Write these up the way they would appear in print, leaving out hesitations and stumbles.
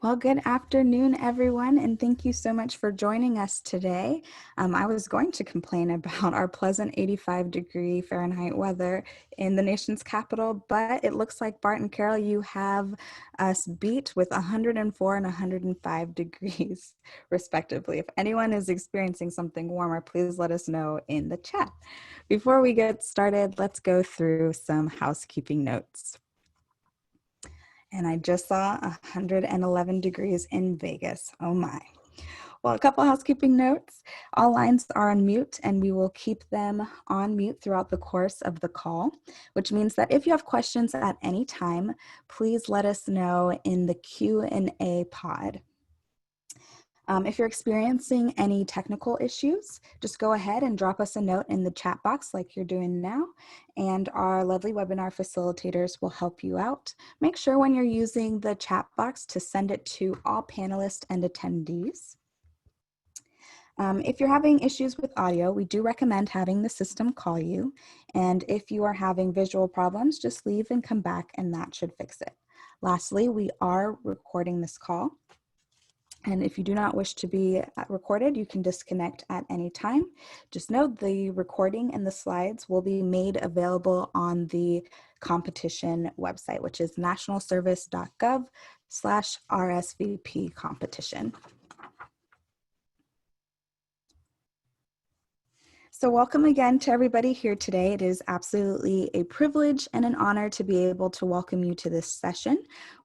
Well, good afternoon, everyone, and thank you so much for joining us today. I was going to complain about our pleasant 85-degree Fahrenheit weather in the nation's capital, but it looks like Bart and Carol, you have us beat with 104 and 105 degrees, respectively. If anyone is experiencing something warmer, please let us know in the chat. Before we get started, let's go through some housekeeping notes. And I just saw 111 degrees in Vegas. Oh my. Well, a couple housekeeping notes. All lines are on mute and we will keep them on mute throughout the course of the call, which means that if you have questions at any time, please let us know in the Q&A pod. If you're experiencing any technical issues, just go ahead and drop us a note in the chat box like you're doing now, and our lovely webinar facilitators will help you out. Make sure when you're using the chat box to send it to all panelists and attendees. If you're having issues with audio, we do recommend having the system call you, and if you are having visual problems, just leave and come back and that should fix it. Lastly, we are recording this call. And if you do not wish to be recorded, you can disconnect at any time. Just note the recording and the slides will be made available on the competition website, which is nationalservice.gov/RSVP competition. So welcome again to everybody here today. It is absolutely a privilege and an honor to be able to welcome you to this session,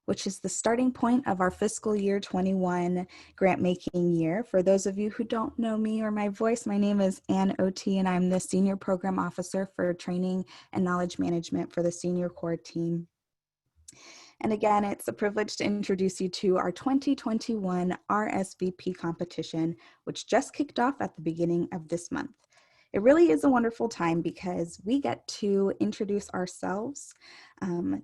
which is the starting point of our fiscal year 21 grant making year. For those of you who don't know me or my voice, my name is Ann Oti and I'm the Senior Program Officer for Training and Knowledge Management for the Senior Core team. And again, it's a privilege to introduce you to our 2021 RSVP competition, which just kicked off at the beginning of this month. It really is a wonderful time because we get to introduce ourselves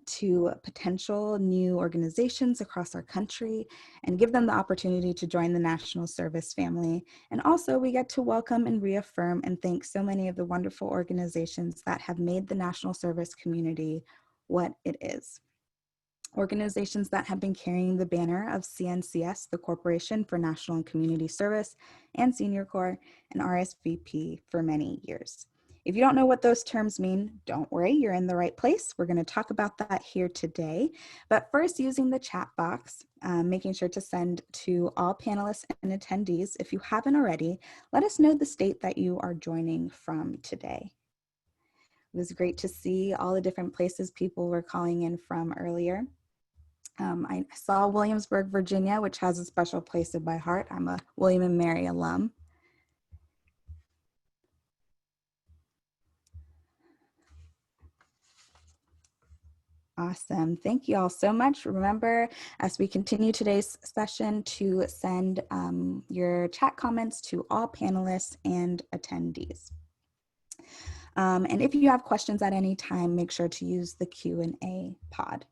to potential new organizations across our country and give them the opportunity to join the National Service family. And also we get to welcome and reaffirm and thank so many of the wonderful organizations that have made the National Service community what it is. Organizations that have been carrying the banner of CNCS, the Corporation for National and Community Service, and Senior Corps, and RSVP for many years. If you don't know what those terms mean, don't worry, you're in the right place. We're going to talk about that here today. But first, using the chat box, making sure to send to all panelists and attendees. If you haven't already, let us know the state that you are joining from today. It was great to see all the different places people were calling in from earlier. I saw Williamsburg, Virginia, which has a special place in my heart. I'm a William and Mary alum. Awesome. Thank you all so much. Remember, as we continue today's session, to send your chat comments to all panelists and attendees. And if you have questions at any time, make sure to use the Q&A pod.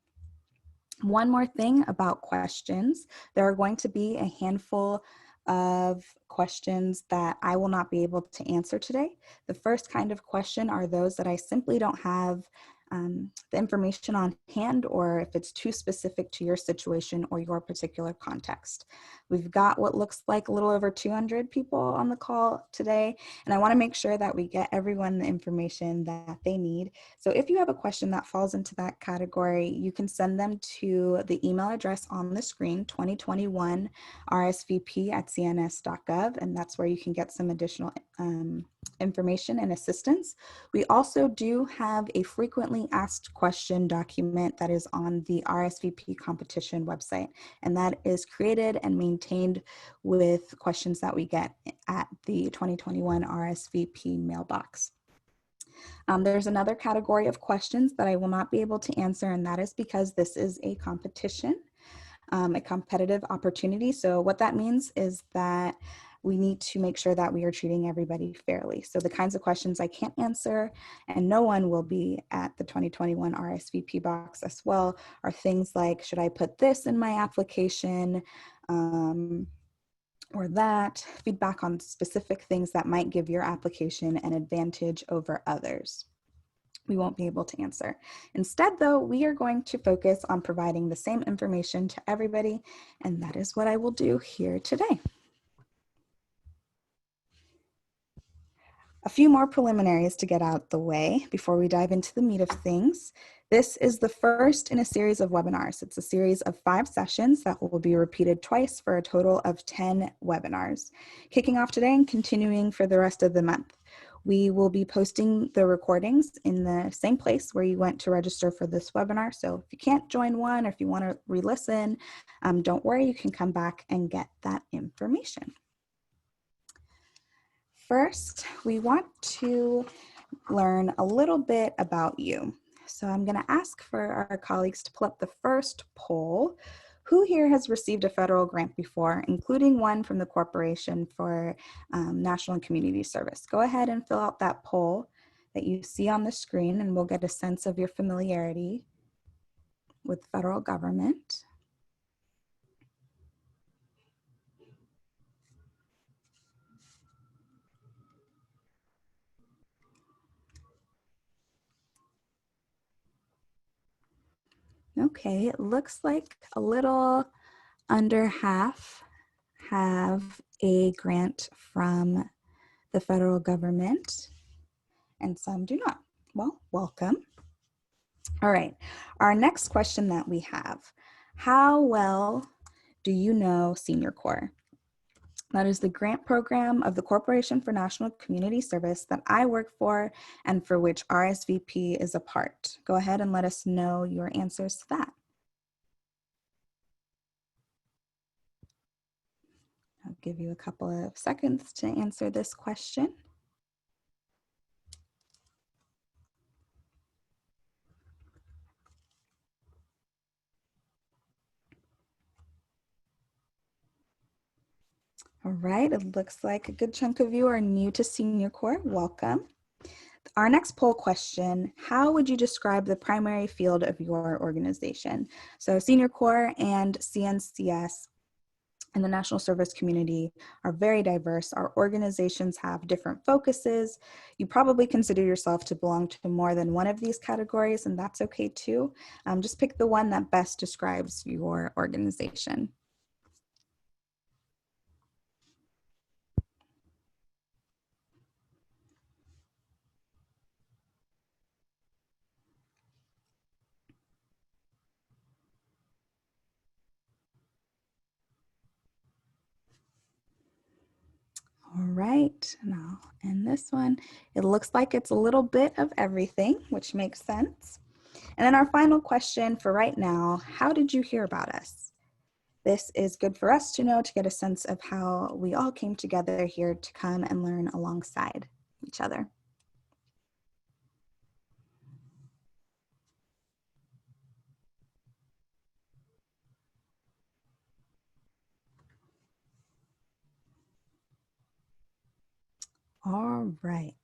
One more thing about questions, there are going to be a handful of questions that I will not be able to answer today. The first kind of question are those that I simply don't have the information on hand, or if it's too specific to your situation or your particular context. We've got what looks like a little over 200 people on the call today, and I want to make sure that we get everyone the information that they need. So if you have a question that falls into that category, you can send them to the email address on the screen, 2021 rsvp@cns.gov, and that's where you can get some additional information and assistance. We also do have a frequently asked question document that is on the RSVP competition website, and that is created and maintained with questions that we get at the 2021 RSVP mailbox. There's another category of questions that I will not be able to answer, and that is because this is a competition, a competitive opportunity. So what that means is that we need to make sure that we are treating everybody fairly. So the kinds of questions I can't answer, and no one will be at the 2021 RSVP box as well, are things like, should I put this in my application, or that, feedback on specific things that might give your application an advantage over others. we won't be able to answer. Instead, though, we are going to focus on providing the same information to everybody, and that is what I will do here today. A few more preliminaries to get out the way before we dive into the meat of things. This is the first in a series of webinars. It's a series of 5 sessions that will be repeated twice for a total of 10 webinars. Kicking off today and continuing for the rest of the month. We will be posting the recordings in the same place where you went to register for this webinar. So if you can't join one or if you want to re-listen, don't worry, you can come back and get that information. First, we want to learn a little bit about you. So I'm going to ask for our colleagues to pull up the first poll. Who here has received a federal grant before, including one from the Corporation for National and Community Service? Go ahead and fill out that poll that you see on the screen, and we'll get a sense of your familiarity with the federal government. Okay, it looks like a little under half have a grant from the federal government, and some do not. Well, welcome. All right, our next question that we have, how well do you know Senior Corps? That is the grant program of the Corporation for National Community Service that I work for and for which RSVP is a part. Go ahead and let us know your answers to that. I'll give you a couple of seconds to answer this question. All right, it looks like a good chunk of you are new to Senior Corps. Welcome. Our next poll question, how would you describe the primary field of your organization? So Senior Corps and CNCS and the national service community are very diverse. Our organizations have different focuses. You probably consider yourself to belong to more than one of these categories, and that's okay too. Just pick the one that best describes your organization. All right, now in this one, it looks like it's a little bit of everything, which makes sense. And then our final question for right now, how did you hear about us? This is good for us to know, to get a sense of how we all came together here to come and learn alongside each other. All right.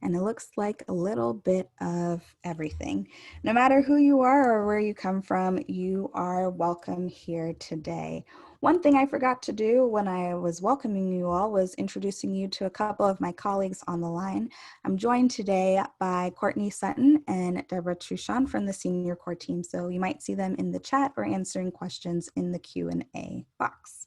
And it looks like a little bit of everything. No matter who you are or where you come from, you are welcome here today. One thing I forgot to do when I was welcoming you all was introducing you to a couple of my colleagues on the line. I'm joined today by Courtney Sutton and Deborah Truchon from the Senior Corps team, so you might see them in the chat or answering questions in the Q&A box.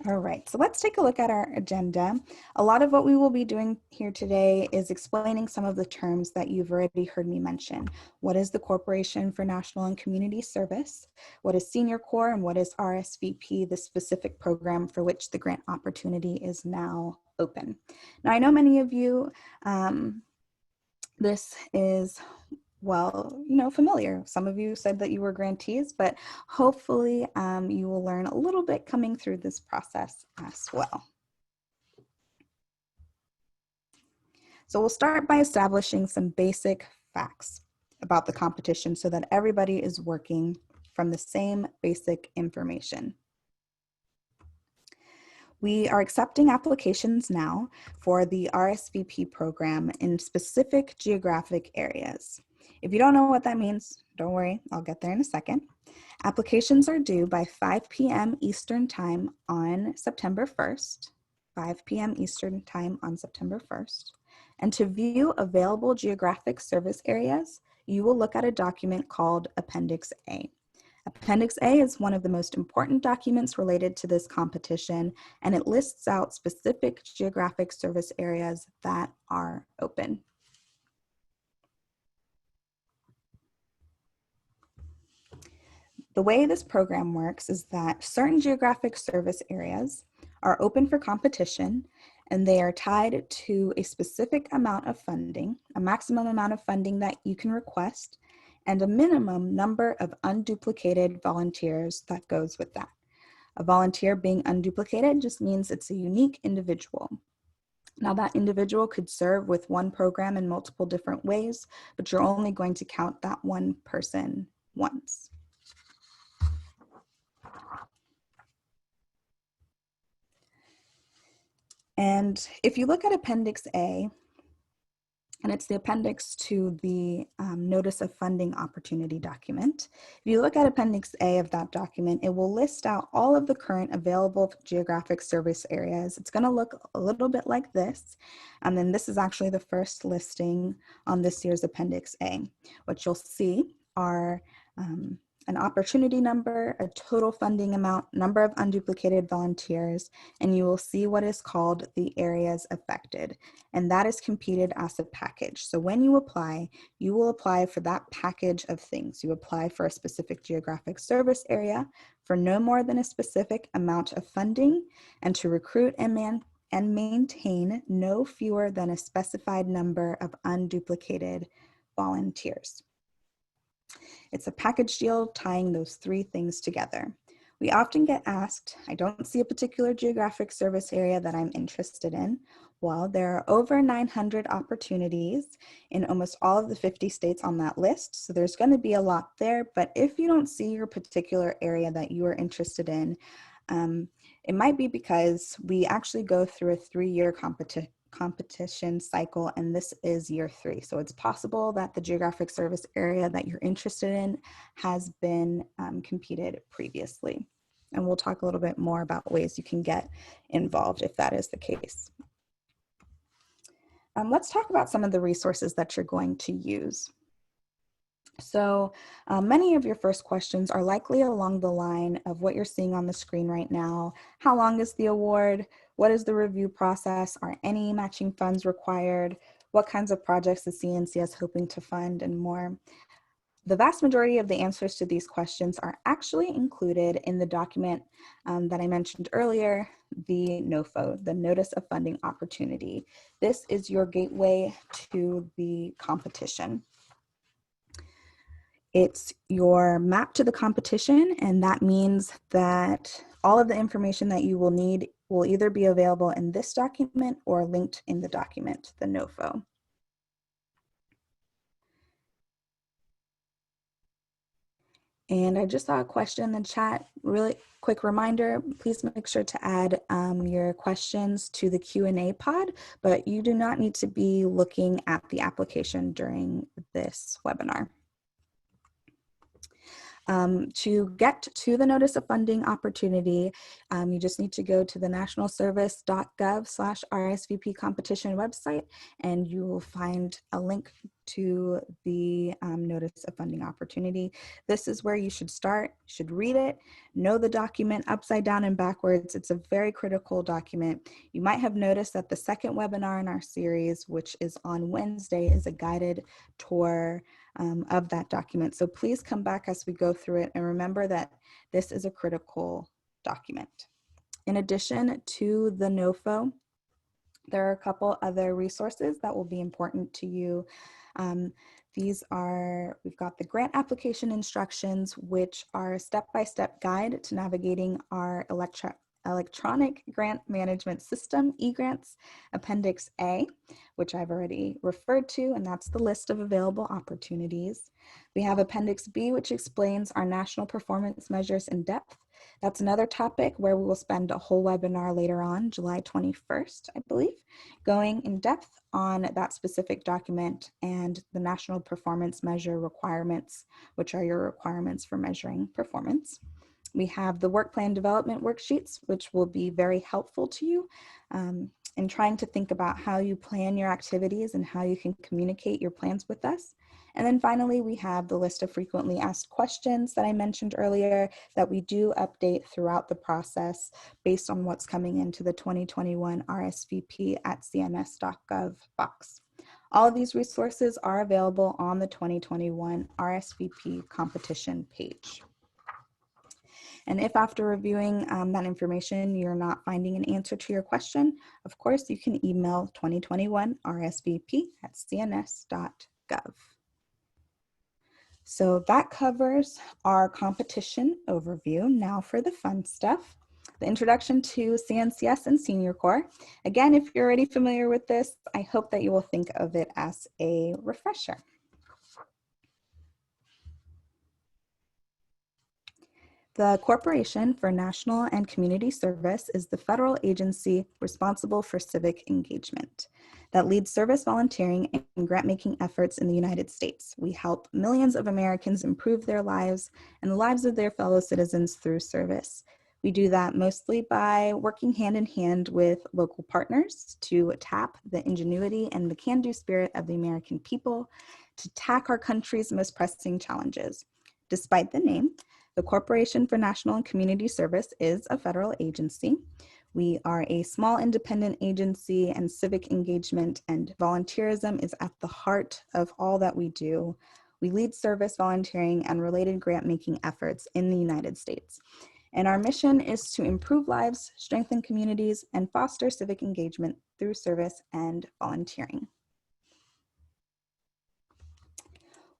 All right, so let's take a look at our agenda. A lot of what we will be doing here today is explaining some of the terms that you've already heard me mention. What is the Corporation for National and Community Service? What is Senior Corps, and what is RSVP, the specific program for which the grant opportunity is now open? Now, I know many of you, this is familiar. Some of you said that you were grantees, but hopefully you will learn a little bit coming through this process as well. So we'll start by establishing some basic facts about the competition so that everybody is working from the same basic information. We are accepting applications now for the RSVP program in specific geographic areas. If you don't know what that means, don't worry, I'll get there in a second. Applications are due by 5 p.m. Eastern Time on September 1st, 5 p.m. Eastern Time on September 1st. And to view available geographic service areas, you will look at a document called Appendix A. Appendix A is one of the most important documents related to this competition, and it lists out specific geographic service areas that are open. The way this program works is that certain geographic service areas are open for competition, and they are tied to a specific amount of funding, a maximum amount of funding that you can request, and a minimum number of unduplicated volunteers that goes with that. A volunteer being unduplicated just means it's a unique individual. Now that individual could serve with one program in multiple different ways, but you're only going to count that one person once. And if you look at Appendix A, and it's the appendix to the Notice of Funding Opportunity document. If you look at Appendix A of that document, it will list out all of the current available geographic service areas. It's going to look a little bit like this. And then this is actually the first listing on this year's Appendix A. What you'll see are an opportunity number, a total funding amount, number of unduplicated volunteers, and you will see what is called the areas affected. And that is computed as a package. So when you will apply for that package of things. You apply for a specific geographic service area for no more than a specific amount of funding, and to recruit and maintain no fewer than a specified number of unduplicated volunteers. It's a package deal tying those three things together. We often get asked, I don't see a particular geographic service area that I'm interested in. Well, there are over 900 opportunities in almost all of the 50 states on that list. So there's going to be a lot there, but if you don't see your particular area that you are interested in, it might be because we actually go through a 3-year competition cycle, and this is year 3. So it's possible that the geographic service area that you're interested in has been competed previously. And we'll talk a little bit more about ways you can get involved if that is the case. Let's talk about some of the resources that you're going to use. So many of your first questions are likely along the line of what you're seeing on the screen right now. How long is the award? What is the review process? Are any matching funds required? What kinds of projects the CNC is hoping to fund, and more? The vast majority of the answers to these questions are actually included in the document that I mentioned earlier, the NOFO, the Notice of Funding Opportunity. This is your gateway to the competition. It's your map to the competition, and that means that all of the information that you will need will either be available in this document or linked in the document, the NOFO. And I just saw a question in the chat. Really quick reminder, please make sure to add your questions to the Q&A pod, but you do not need to be looking at the application during this webinar. To get to the Notice of Funding Opportunity, you just need to go to the nationalservice.gov/RSVP competition website, and you will find a link to the Notice of Funding Opportunity. This is where you should start. You should read it, know the document upside down and backwards. It's a very critical document. You might have noticed that the second webinar in our series, which is on Wednesday, is a guided tour of that document. So please come back as we go through it, and remember that this is a critical document. In addition to the NOFO, there are a couple other resources that will be important to you. We've got the grant application instructions, which are a step-by-step guide to navigating our electronic grant management system, eGrants, Appendix A, which I've already referred to, and that's the list of available opportunities. We have Appendix B, which explains our national performance measures in depth. That's another topic where we will spend a whole webinar later on, July 21st, I believe, going in depth on that specific document and the National Performance Measure requirements, which are your requirements for measuring performance. We have the work plan development worksheets, which will be very helpful to you in trying to think about how you plan your activities and how you can communicate your plans with us. And then finally, we have the list of frequently asked questions that I mentioned earlier that we do update throughout the process based on what's coming into the 2021 RSVP at cns.gov box. All of these resources are available on the 2021 RSVP competition page. And if after reviewing that information, you're not finding an answer to your question, of course, you can email 2021RSVP@cns.gov. So that covers our competition overview. Now for the fun stuff, the introduction to CNCS and Senior Corps. Again, if you're already familiar with this, I hope that you will think of it as a refresher. The Corporation for National and Community Service is the federal agency responsible for civic engagement that leads service volunteering and grant-making efforts in the United States. We help millions of Americans improve their lives and the lives of their fellow citizens through service. We do that mostly by working hand in hand with local partners to tap the ingenuity and the can-do spirit of the American people to tackle our country's most pressing challenges. Despite the name, the Corporation for National and Community Service is a federal agency. We are a small independent agency, and civic engagement and volunteerism is at the heart of all that we do. We lead service volunteering and related grant-making efforts in the United States. And our mission is to improve lives, strengthen communities, and foster civic engagement through service and volunteering.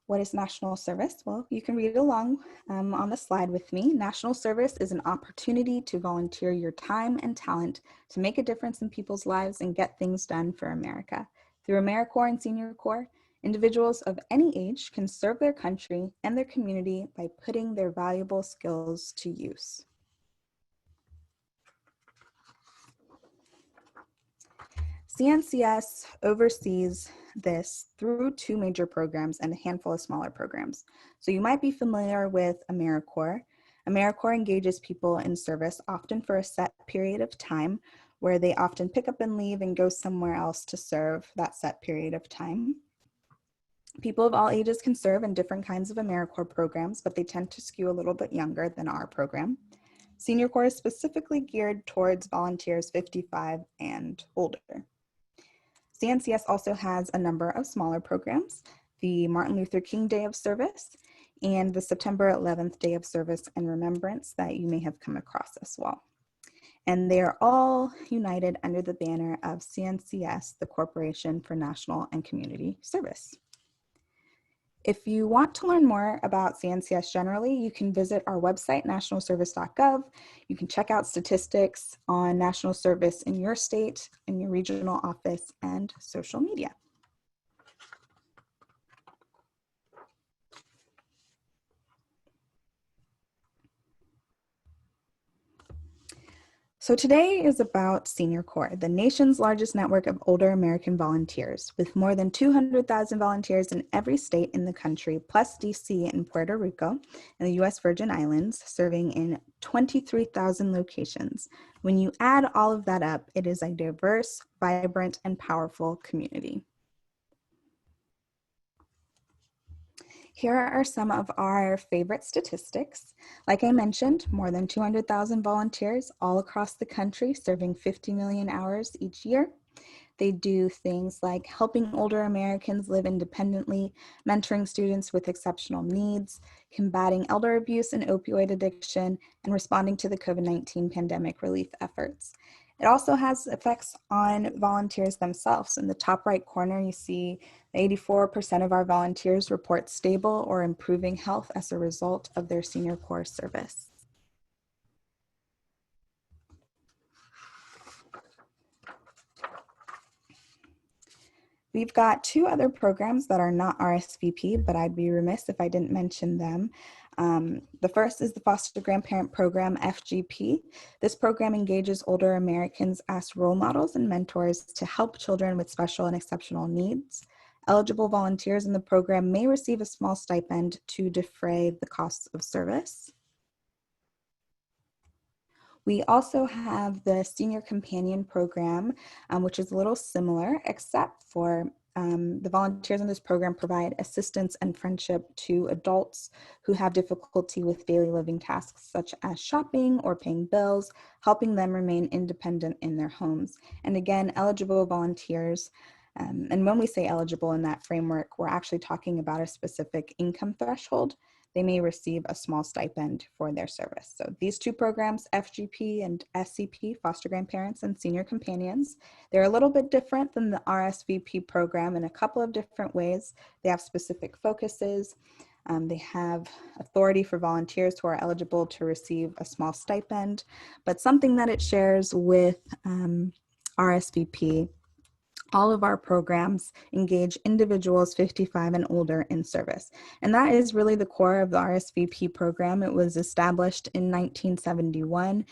What is national service? Well, you can read along on the slide with me. National service is an opportunity to volunteer your time and talent to make a difference in people's lives and get things done for America. Through AmeriCorps and Senior Corps, individuals of any age can serve their country and their community by putting their valuable skills to use. CNCS oversees this through two major programs and a handful of smaller programs. So you might be familiar with AmeriCorps. AmeriCorps engages people in service often for a set period of time where they often pick up and leave and go somewhere else to serve that set period of time. People of all ages can serve in different kinds of AmeriCorps programs, but they tend to skew a little bit younger than our program. Senior Corps is specifically geared towards volunteers 55 and older. CNCS also has a number of smaller programs, the Martin Luther King Day of Service and the September 11th Day of Service and Remembrance that you may have come across as well. And they are all united under the banner of CNCS, the Corporation for National and Community Service. If you want to learn more about CNCS generally, you can visit our website, nationalservice.gov. You can check out statistics on national service in your state, in your regional office, and social media. So today is about Senior Corps, the nation's largest network of older American volunteers, with more than 200,000 volunteers in every state in the country, plus DC and Puerto Rico and the US Virgin Islands, serving in 23,000 locations. When you add all of that up, it is a diverse, vibrant, and powerful community. Here are some of our favorite statistics. Like I mentioned, more than 200,000 volunteers all across the country serving 50 million hours each year. They do things like helping older Americans live independently, mentoring students with exceptional needs, combating elder abuse and opioid addiction, and responding to the COVID-19 pandemic relief efforts. It also has effects on volunteers themselves. In the top right corner, you see 84% of our volunteers report stable or improving health as a result of their Senior Corps service. We've got two other programs that are not RSVP, but I'd be remiss if I didn't mention them. The first is the Foster Grandparent Program, FGP. This program engages older Americans as role models and mentors to help children with special and exceptional needs. Eligible volunteers in the program may receive a small stipend to defray the costs of service. We also have the Senior Companion Program, which is a little similar, except for the volunteers in this program provide assistance and friendship to adults who have difficulty with daily living tasks such as shopping or paying bills, helping them remain independent in their homes. And again, eligible volunteers, and when we say eligible in that framework, we're actually talking about a specific income threshold. They may receive a small stipend for their service. So these two programs, FGP and SCP, Foster Grandparents and Senior Companions, they're a little bit different than the RSVP program in a couple of different ways. They have specific focuses. They have authority for volunteers who are eligible to receive a small stipend, but something that it shares with RSVP, all of our programs engage individuals 55 and older in service. And that is really the core of the RSVP program. It was established in 1971,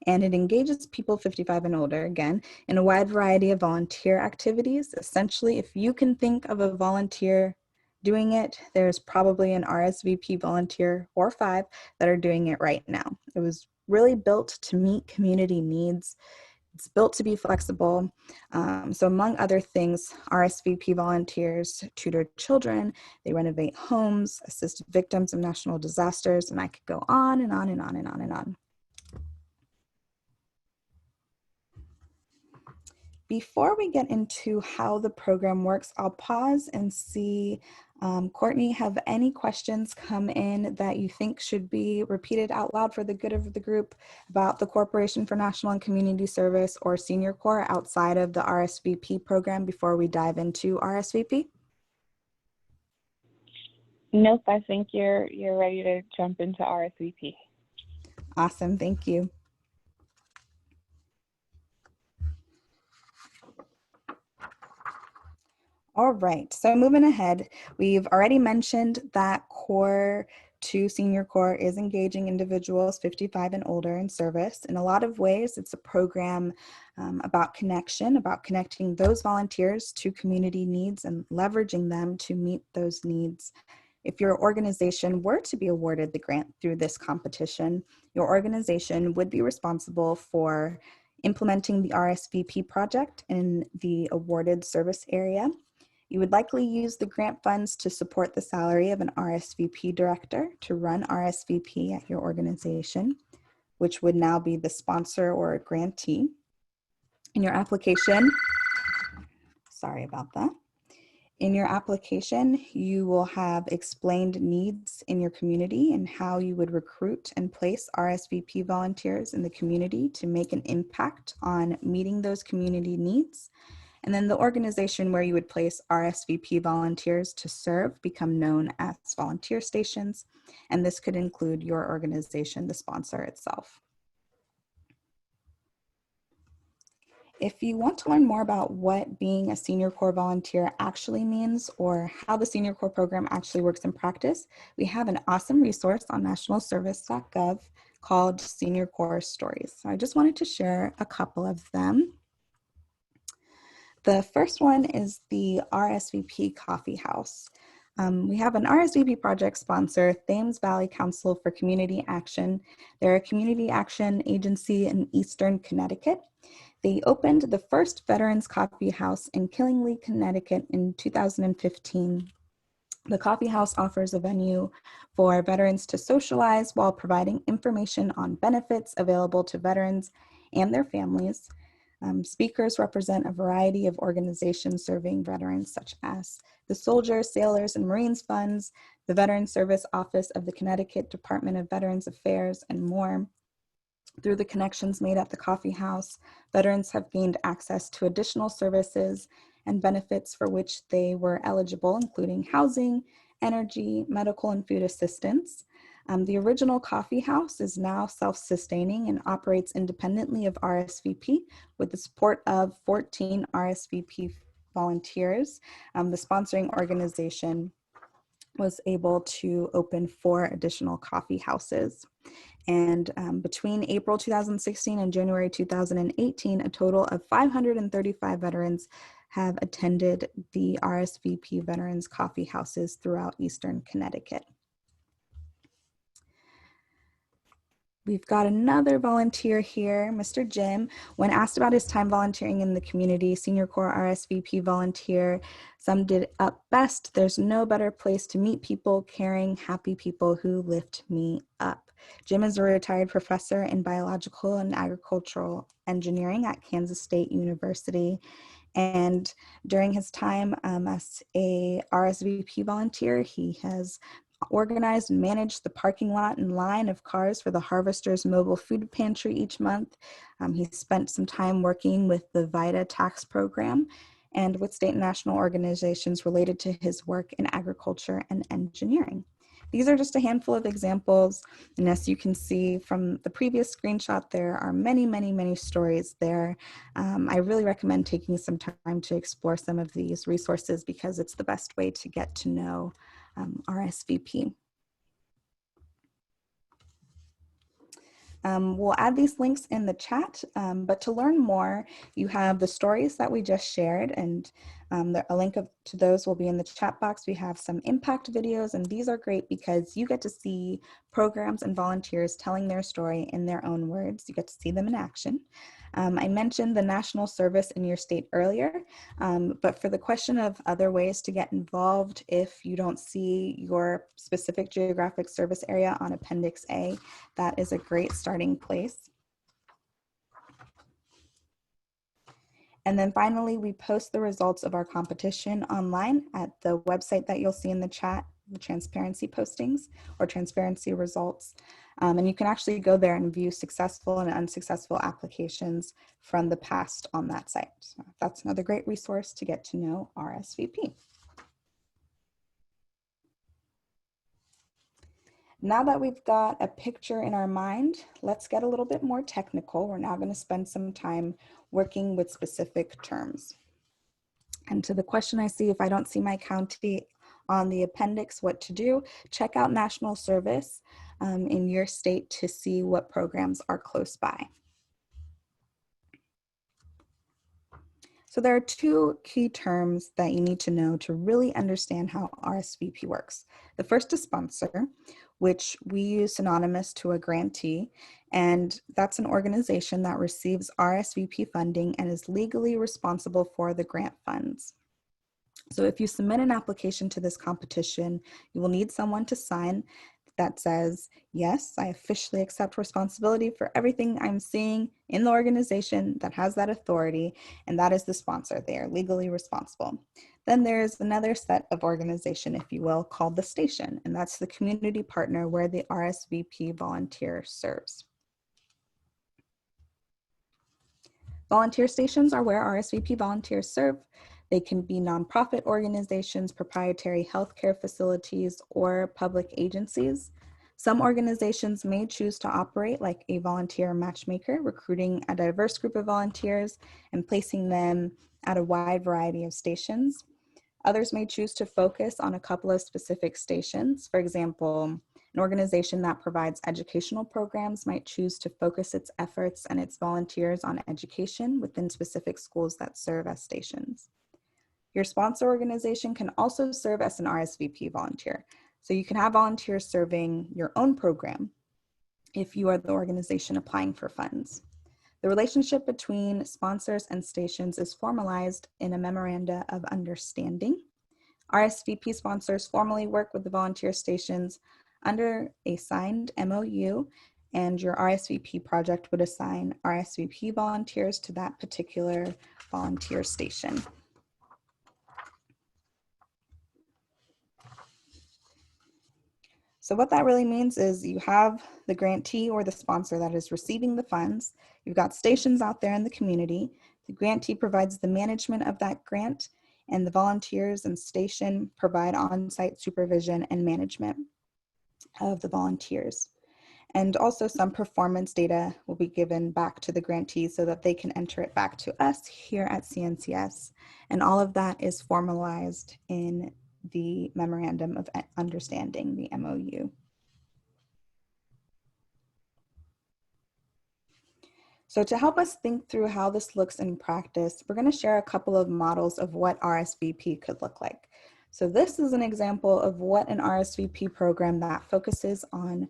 and it engages people 55 and older, again, in a wide variety of volunteer activities. Essentially, if you can think of a volunteer doing it, there's probably an RSVP volunteer or 5 that are doing it right now. It was really built to meet community needs. It's built to be flexible. So among other things, RSVP volunteers tutor children, they renovate homes, assist victims of national disasters, and I could go on and on and on and on and on. Before we get into how the program works, I'll pause and see, Courtney, have any questions come in that you think should be repeated out loud for the good of the group about the Corporation for National and Community Service or Senior Corps outside of the RSVP program before we dive into RSVP? Nope, I think you're ready to jump into RSVP. Awesome, thank you. All right, so moving ahead, we've already mentioned that Core 2 Senior Corps is engaging individuals 55 and older in service. In a lot of ways, it's a program about connection, about connecting those volunteers to community needs and leveraging them to meet those needs. If your organization were to be awarded the grant through this competition, your organization would be responsible for implementing the RSVP project in the awarded service area. You would likely use the grant funds to support the salary of an RSVP director to run RSVP at your organization, which would now be the sponsor or grantee. In your application, sorry about that. In your application, you will have explained needs in your community and how you would recruit and place RSVP volunteers in the community to make an impact on meeting those community needs. And then the organization where you would place RSVP volunteers to serve become known as volunteer stations. And this could include your organization, the sponsor itself. If you want to learn more about what being a Senior Corps volunteer actually means or how the Senior Corps program actually works in practice, we have an awesome resource on nationalservice.gov called Senior Corps Stories. So I just wanted to share a couple of them. The first one is the RSVP Coffee House. We have an RSVP project sponsor, Thames Valley Council for Community Action. They're a community action agency in Eastern Connecticut. They opened the first Veterans Coffee House in Killingly, Connecticut in 2015. The coffee house offers a venue for veterans to socialize while providing information on benefits available to veterans and their families. Speakers represent a variety of organizations serving veterans, such as the Soldiers, Sailors, and Marines Funds, the Veteran Service Office of the Connecticut Department of Veterans Affairs, and more. Through the connections made at the coffee house, veterans have gained access to additional services and benefits for which they were eligible, including housing, energy, medical, and food assistance. The original coffee house is now self-sustaining and operates independently of RSVP with the support of 14 RSVP volunteers. The sponsoring organization was able to open 4 additional coffee houses. And between April 2016 and January 2018, a total of 535 veterans have attended the RSVP Veterans Coffee Houses throughout Eastern Connecticut. We've got another volunteer here, Mr. Jim. When asked about his time volunteering in the community, Senior Corps RSVP volunteer, summed it up best: "There's no better place to meet people, caring, happy people who lift me up." Jim is a retired professor in biological and agricultural engineering at Kansas State University. And during his time as a RSVP volunteer, he has organized and managed the parking lot and line of cars for the Harvesters Mobile Food Pantry each month. He spent some time working with the VITA tax program and with state and national organizations related to his work in agriculture and engineering. These are just a handful of examples, and as you can see from the previous screenshot, there are many, many, many stories there. I really recommend taking some time to explore some of these resources because it's the best way to get to know RSVP. We'll add these links in the chat, but to learn more, you have the stories that we just shared, and a link to those will be in the chat box. We have some impact videos, and these are great because you get to see programs and volunteers telling their story in their own words. You get to see them in action. I mentioned the national service in your state earlier, but for the question of other ways to get involved if you don't see your specific geographic service area on Appendix A, that is a great starting place. And then finally, we post the results of our competition online at the website that you'll see in the chat, the transparency postings or transparency results. And you can actually go there and view successful and unsuccessful applications from the past on that site. So that's another great resource to get to know RSVP. Now that we've got a picture in our mind, let's get a little bit more technical. We're now going to spend some time working with specific terms. And to the question I see, if I don't see my county on the appendix, what to do, check out national service in your state to see what programs are close by. So there are 2 key terms that you need to know to really understand how RSVP works. The first is sponsor, which we use synonymous to a grantee, and that's an organization that receives RSVP funding and is legally responsible for the grant funds. So if you submit an application to this competition, you will need someone to sign that says, yes, I officially accept responsibility for everything I'm seeing in the organization that has that authority, and that is the sponsor. They are legally responsible. Then there's another set of organization, if you will, called the station, and that's the community partner where the RSVP volunteer serves. Volunteer stations are where RSVP volunteers serve. They can be nonprofit organizations, proprietary healthcare facilities, or public agencies. Some organizations may choose to operate like a volunteer matchmaker, recruiting a diverse group of volunteers and placing them at a wide variety of stations. Others may choose to focus on a couple of specific stations. For example, an organization that provides educational programs might choose to focus its efforts and its volunteers on education within specific schools that serve as stations. Your sponsor organization can also serve as an RSVP volunteer. So you can have volunteers serving your own program if you are the organization applying for funds. The relationship between sponsors and stations is formalized in a memoranda of understanding. RSVP sponsors formally work with the volunteer stations under a signed MOU, and your RSVP project would assign RSVP volunteers to that particular volunteer station. So what that really means is you have the grantee or the sponsor that is receiving the funds. You've got stations out there in the community. The grantee provides the management of that grant, and the volunteers and station provide on-site supervision and management of the volunteers. And also some performance data will be given back to the grantee so that they can enter it back to us here at CNCS. And all of that is formalized in the Memorandum of Understanding, the MOU. So to help us think through how this looks in practice, we're going to share a couple of models of what RSVP could look like. So this is an example of what an RSVP program that focuses on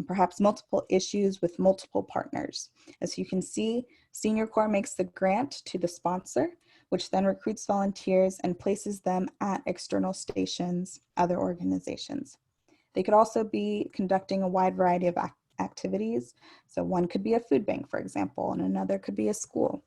perhaps multiple issues with multiple partners. As you can see, Senior Corps makes the grant to the sponsor, which then recruits volunteers and places them at external stations, other organizations. They could also be conducting a wide variety of activities. So one could be a food bank, for example, and another could be a school.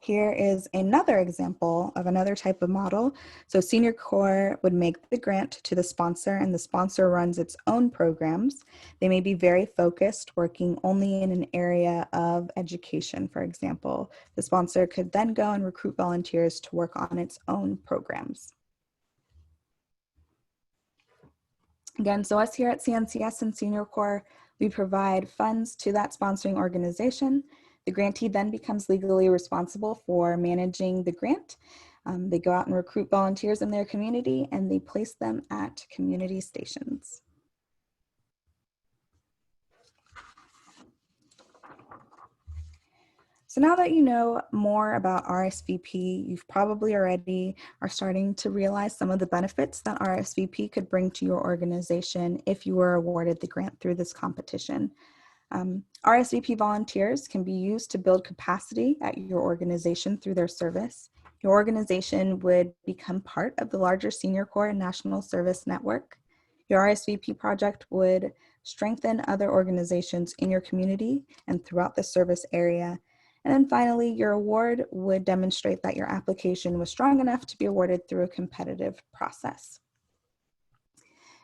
Here is another example of another type of model. So Senior Corps would make the grant to the sponsor, and the sponsor runs its own programs. They may be very focused, working only in an area of education, for example. The sponsor could then go and recruit volunteers to work on its own programs. Again, so us here at CNCS and Senior Corps, we provide funds to that sponsoring organization. The grantee then becomes legally responsible for managing the grant. They go out and recruit volunteers in their community, and they place them at community stations. So now that you know more about RSVP, you've probably already are starting to realize some of the benefits that RSVP could bring to your organization if you were awarded the grant through this competition. RSVP volunteers can be used to build capacity at your organization through their service. Your organization would become part of the larger Senior Corps and National Service Network. Your RSVP project would strengthen other organizations in your community and throughout the service area. And then finally, your award would demonstrate that your application was strong enough to be awarded through a competitive process.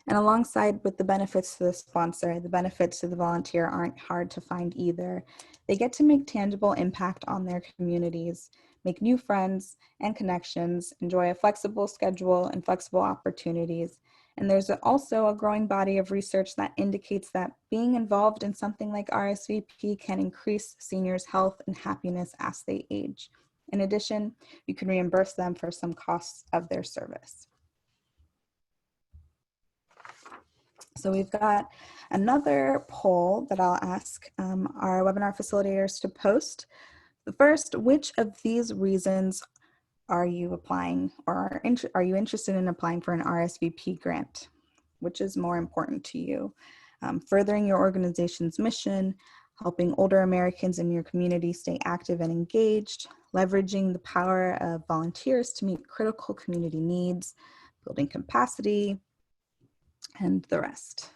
And alongside with the benefits to the sponsor, the benefits to the volunteer aren't hard to find either. They get to make tangible impact on their communities, make new friends and connections, enjoy a flexible schedule and flexible opportunities. And there's also a growing body of research that indicates that being involved in something like RSVP can increase seniors' health and happiness as they age. In addition, you can reimburse them for some costs of their service. So we've got another poll that I'll ask our webinar facilitators to post. The first, which of these reasons are you applying, or are you interested in applying for an RSVP grant? Which is more important to you? Furthering your organization's mission, helping older Americans in your community stay active and engaged, leveraging the power of volunteers to meet critical community needs, building capacity, and the rest.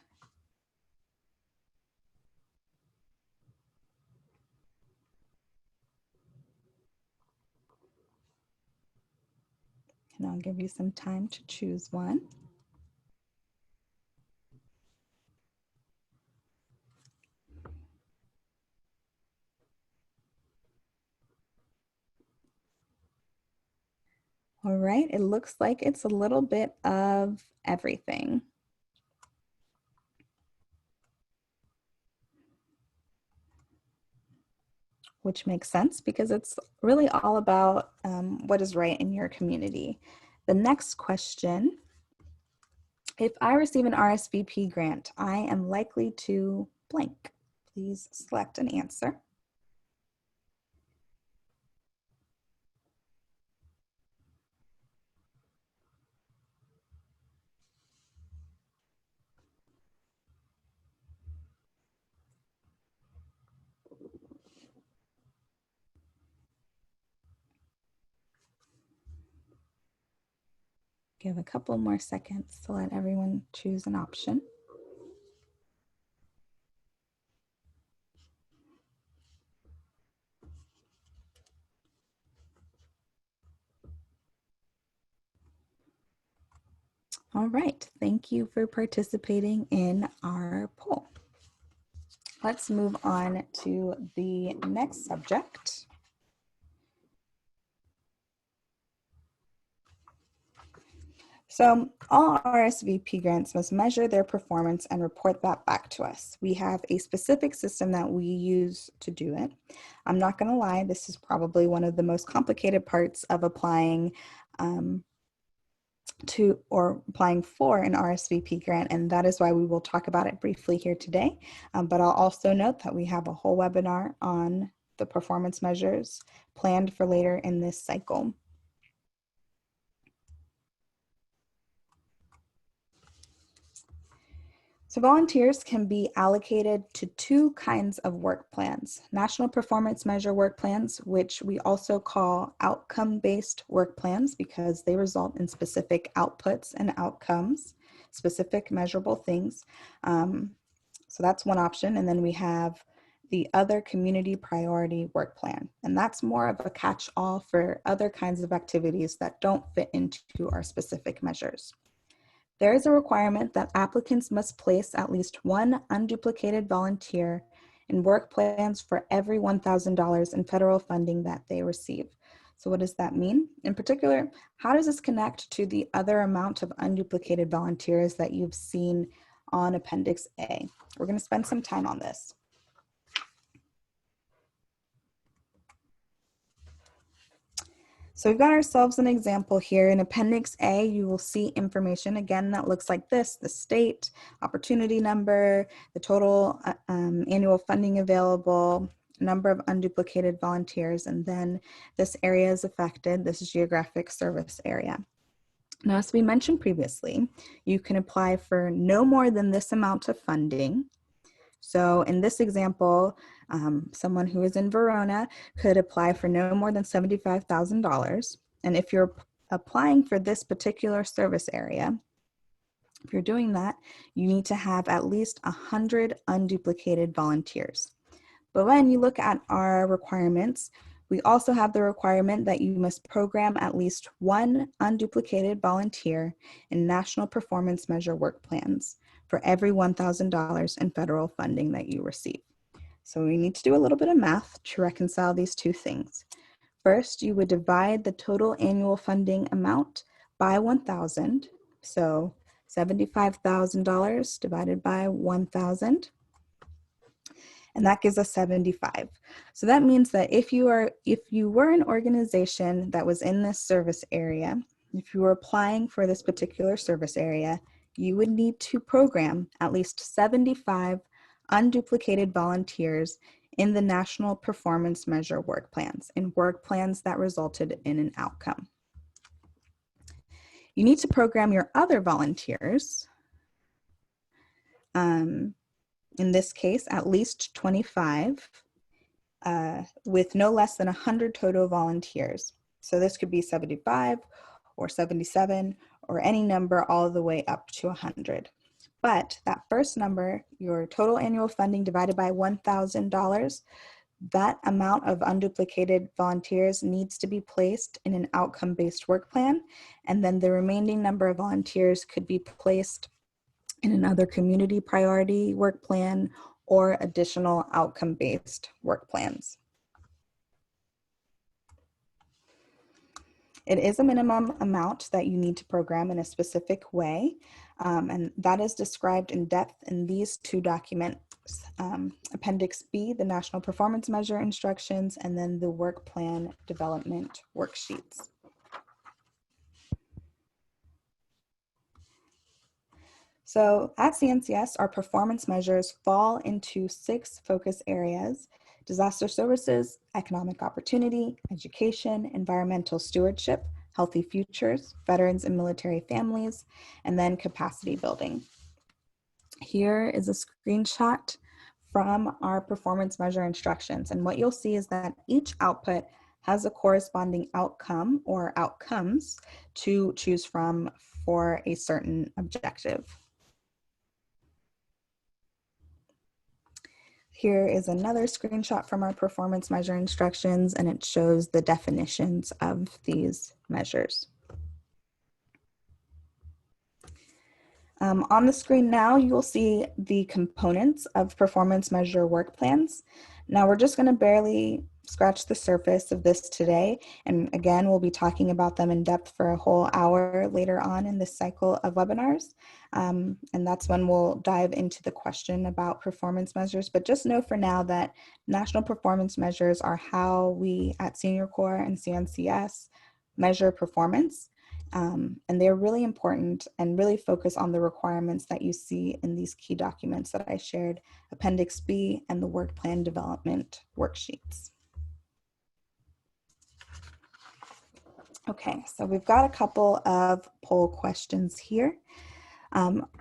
And I'll give you some time to choose one. All right, it looks like it's a little bit of everything. Which makes sense because it's really all about what is right in your community. The next question, if I receive an RSVP grant, I am likely to blank. Please select an answer. Give a couple more seconds to let everyone choose an option. All right, thank you for participating in our poll. Let's move on to the next subject. So all RSVP grants must measure their performance and report that back to us. We have a specific system that we use to do it. I'm not going to lie, this is probably one of the most complicated parts of applying or applying for an RSVP grant, and that is why we will talk about it briefly here today. But I'll also note that we have a whole webinar on the performance measures planned for later in this cycle. So volunteers can be allocated to two kinds of work plans: national performance measure work plans, which we also call outcome-based work plans because they result in specific outputs and outcomes, specific measurable things. So that's one option. And then we have the other community priority work plan. And that's more of a catch-all for other kinds of activities that don't fit into our specific measures. There is a requirement that applicants must place at least one unduplicated volunteer in work plans for every $1,000 in federal funding that they receive. So what does that mean? In particular, how does this connect to the other amount of unduplicated volunteers that you've seen on Appendix A? We're going to spend some time on this. So we've got ourselves an example here. In Appendix A, you will see information, again, that looks like this: the state, opportunity number, the total annual funding available, number of unduplicated volunteers, and then this area is affected, this geographic service area. Now, as we mentioned previously, you can apply for no more than this amount of funding. So in this example, someone who is in Verona could apply for no more than $75,000. And if you're applying for this particular service area, if you're doing that, you need to have at least 100 unduplicated volunteers. But when you look at our requirements, we also have the requirement that you must program at least one unduplicated volunteer in national performance measure work plans for every $1,000 in federal funding that you receive. So we need to do a little bit of math to reconcile these two things. First, you would divide the total annual funding amount by 1,000. So $75,000 divided by 1,000. And that gives us 75. So that means that if you were an organization that was in this service area, if you were applying for this particular service area, you would need to program at least 75 unduplicated volunteers in the National Performance Measure work plans, in work plans that resulted in an outcome. You need to program your other volunteers, in this case, at least 25, with no less than 100 total volunteers. So this could be 75 or 77 or any number all the way up to 100. But that first number, your total annual funding divided by $1,000, that amount of unduplicated volunteers needs to be placed in an outcome-based work plan. And then the remaining number of volunteers could be placed in another community priority work plan or additional outcome-based work plans. It is a minimum amount that you need to program in a specific way, and that is described in depth in these two documents, Appendix B, the National Performance Measure Instructions, and then the Work Plan Development Worksheets. So at CNCS, our performance measures fall into 6 focus areas: disaster services, economic opportunity, education, environmental stewardship, healthy futures, veterans and military families, and then capacity building. Here is a screenshot from our performance measure instructions. And what you'll see is that each output has a corresponding outcome or outcomes to choose from for a certain objective. Here is another screenshot from our performance measure instructions, and it shows the definitions of these measures. On the screen now, you will see the components of performance measure work plans. Now we're just going to barely scratch the surface of this today. And again, we'll be talking about them in depth for a whole hour later on in this cycle of webinars. And that's when we'll dive into the question about performance measures. But just know for now that national performance measures are how we at Senior Corps and CNCS measure performance. And they're really important and really focus on the requirements that you see in these key documents that I shared, Appendix B and the work plan development worksheets. Okay, so we've got a couple of poll questions here.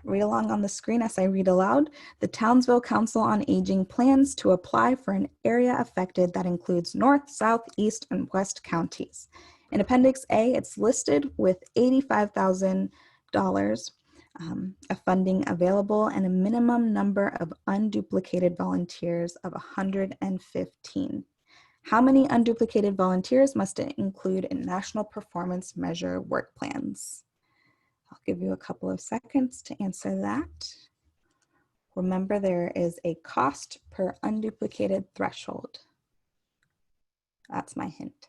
Read along on the screen as I read aloud. The Townsville Council on Aging plans to apply for an area affected that includes North, South, East, and West counties. In Appendix A, it's listed with $85,000 of funding available and a minimum number of unduplicated volunteers of 115. How many unduplicated volunteers must it include in National Performance Measure work plans? I'll give you a couple of seconds to answer that. Remember, there is a cost per unduplicated threshold. That's my hint.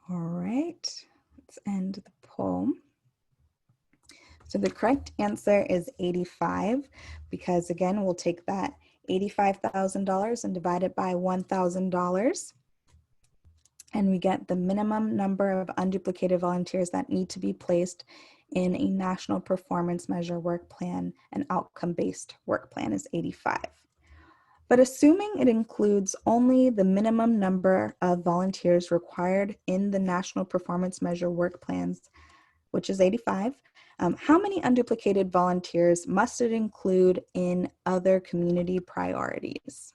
All right, let's end the poll. So the correct answer is 85, because again, we'll take that $85,000 and divide it by $1,000. And we get the minimum number of unduplicated volunteers that need to be placed in a national performance measure work plan and outcome-based work plan is 85. But assuming it includes only the minimum number of volunteers required in the national performance measure work plans, which is 85, how many unduplicated volunteers must it include in other community priorities?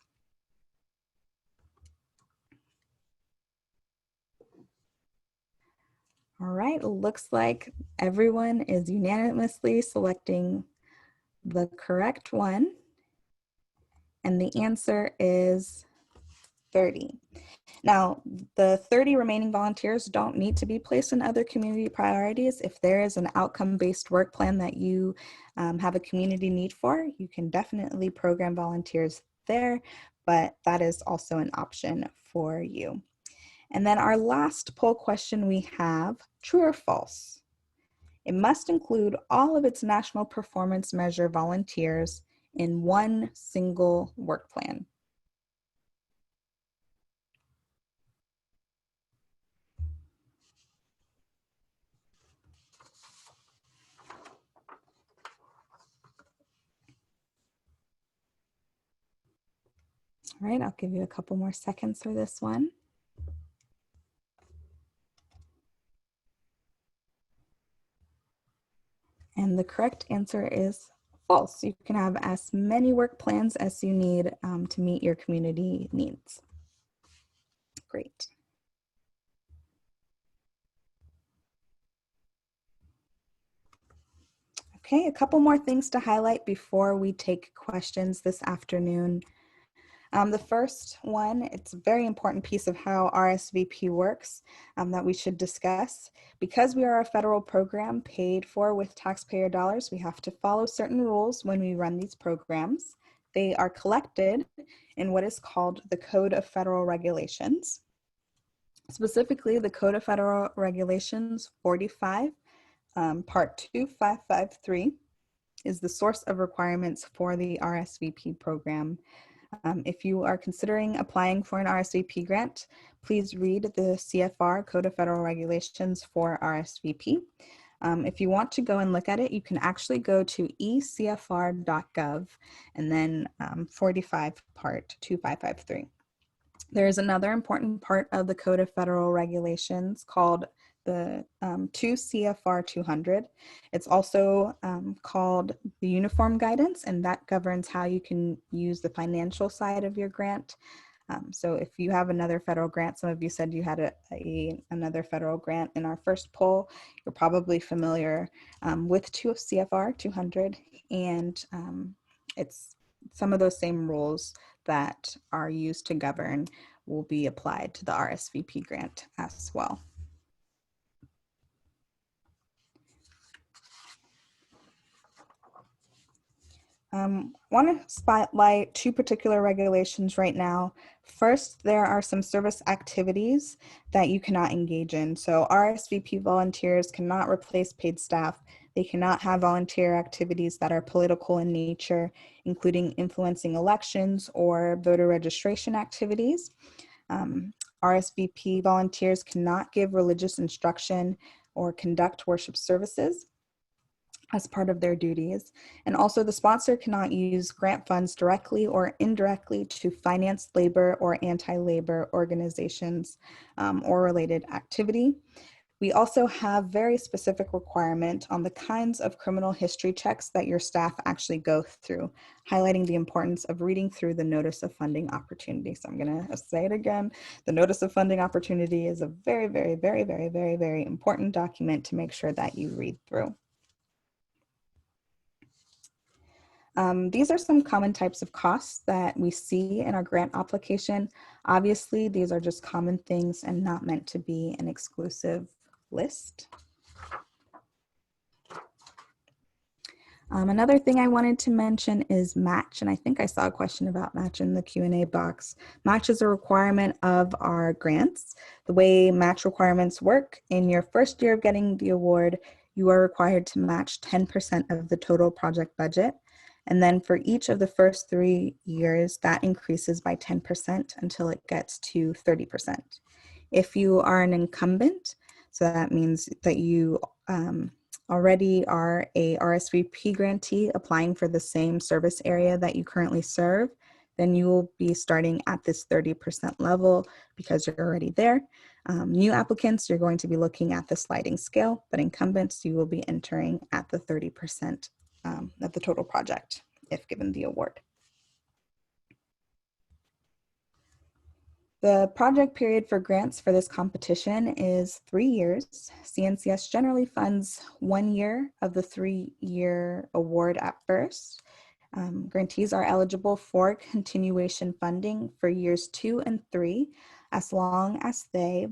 All right, looks like everyone is unanimously selecting the correct one. And the answer is 30. Now, the 30 remaining volunteers don't need to be placed in other community priorities. If there is an outcome-based work plan that you have a community need for, you can definitely program volunteers there, but that is also an option for you. And then our last poll question we have, true or false? It must include all of its national performance measure volunteers in one single work plan. All right, I'll give you a couple more seconds for this one. And the correct answer is false. You can have as many work plans as you need to meet your community needs. Great. Okay, a couple more things to highlight before we take questions this afternoon. The first one, it's a very important piece of how RSVP works that we should discuss. Because we are a federal program paid for with taxpayer dollars, we have to follow certain rules when we run these programs. They are collected in what is called the Code of Federal Regulations. Specifically, the Code of Federal Regulations 45, Part 2553 is the source of requirements for the RSVP program. If you are considering applying for an RSVP grant, please read the CFR, Code of Federal Regulations for RSVP. If you want to go and look at it, you can actually go to ecfr.gov and then 45 part 2553. There is another important part of the Code of Federal Regulations called the 2 CFR 200. It's also called the Uniform Guidance, and that governs how you can use the financial side of your grant. So if you have another federal grant, some of you said you had another federal grant in our first poll, you're probably familiar with 2 CFR 200, and it's some of those same rules that are used to govern will be applied to the RSVP grant as well. Want to spotlight 2 particular regulations right now. First, there are some service activities that you cannot engage in. So RSVP volunteers cannot replace paid staff They cannot have volunteer activities that are political in nature, including influencing elections or voter registration activities. RSVP volunteers cannot give religious instruction or conduct worship services as part of their duties. And also the sponsor cannot use grant funds directly or indirectly to finance labor or anti-labor organizations or related activity. We also have very specific requirement on the kinds of criminal history checks that your staff actually go through, highlighting the importance of reading through the Notice of Funding Opportunity. So I'm going to say it again. The Notice of Funding Opportunity is a very, very, very, very, very, very important document to make sure that you read through. These are some common types of costs that we see in our grant application. Obviously, these are just common things and not meant to be an exclusive list. Another thing I wanted to mention is match, and I think I saw a question about match in the Q&A box. Match is a requirement of our grants. The way match requirements work, in your first year of getting the award, you are required to match 10% of the total project budget. And then for each of the first 3 years, that increases by 10% until it gets to 30%. If you are an incumbent, so that means that you already are a RSVP grantee applying for the same service area that you currently serve, then you will be starting at this 30% level because you're already there. New applicants, you're going to be looking at the sliding scale, but incumbents, you will be entering at the 30% of the total project if given the award. The project period for grants for this competition is 3 years. CNCS generally funds 1 year of the 3-year award at first. Grantees are eligible for continuation funding for years 2 and 3, as long as they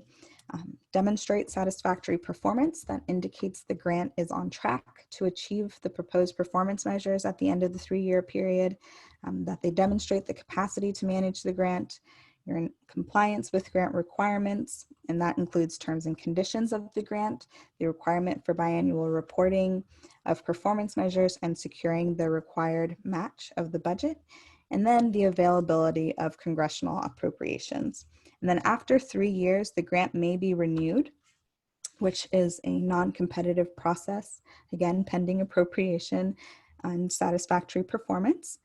demonstrate satisfactory performance that indicates the grant is on track to achieve the proposed performance measures at the end of the 3-year period, that they demonstrate the capacity to manage the grant, you're in compliance with grant requirements, and that includes terms and conditions of the grant, the requirement for biannual reporting of performance measures and securing the required match of the budget, and then the availability of congressional appropriations. And then after 3 years, the grant may be renewed, which is a non-competitive process, again, pending appropriation and satisfactory performance.